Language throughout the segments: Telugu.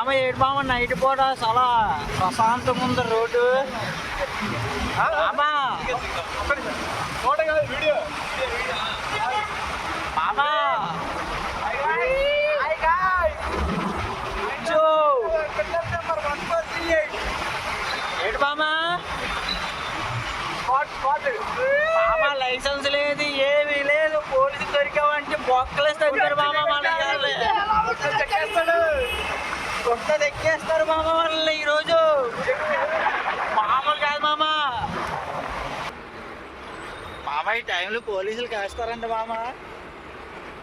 మామ ఏడు మామ నైట్ పూట చాలా ప్రశాంతంగా ఉంది రోడ్డు. మామా మామా ఏడు మామా మామా లైసెన్స్ లేదు, ఏమీ లేదు. పోలీసు దొరికామంటే బొక్కలేసి తగ్గారు మామ. కొత్త ఎక్కేస్తారు మామ వాళ్ళని ఈరోజు. మామూలు కాదు మామ. మామ ఈ టైంలో పోలీసులు కాస్తారంట మామ.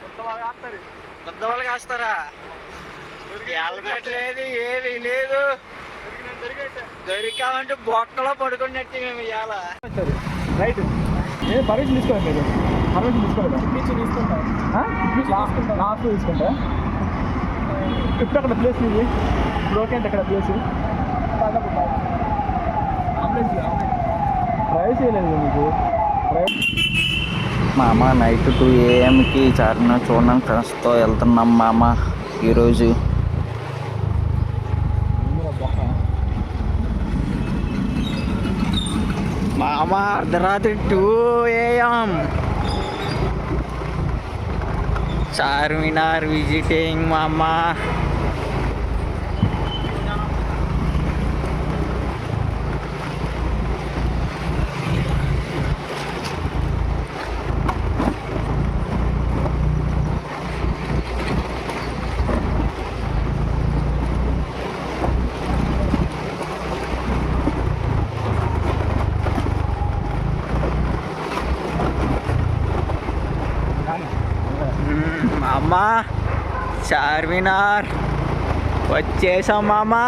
కొత్త వాళ్ళు కాస్తారా? హెల్మెట్ లేదు, ఏమీ లేదు. దొరికామంటే బొక్కలో పడుకున్నట్టు మేము ఇవాళ. రైట్ పర్మిషన్ తీసుకోండి. మీరు పర్మిషన్ తీసుకోండి. లాస్ట్ తీసుకుంటా. ఇప్పుడు అక్కడ ప్లేస్ ఇది ఇప్పుడు ఓకే అంటే అక్కడ ప్లేస్ ట్రై చేయలేదు మీకు. మామ నైట్ 2 AM చార్మినార్ చూడడానికి ఫ్రెండ్స్తో వెళ్తున్నాం మామ ఈరోజు. మామ అర్ధరాత్రి 2 AM చార్మినార్ విజిటింగ్ మామ. మామా చార్మినార్ వచ్చేసాం మామా.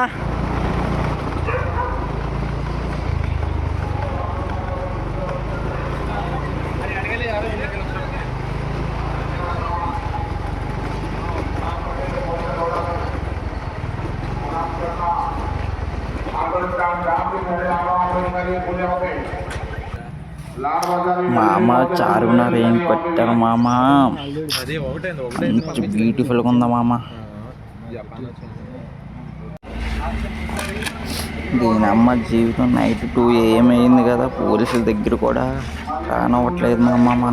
మామ చార్మినార్ ఏం కొట్టారు మామ. మంచి బ్యూటిఫుల్గా ఉందా మామ. దీని అమ్మ జీవితం నైట్ 2 AM అయింది కదా, పోలీసుల దగ్గర కూడా రానవ్వట్లేదు మామ.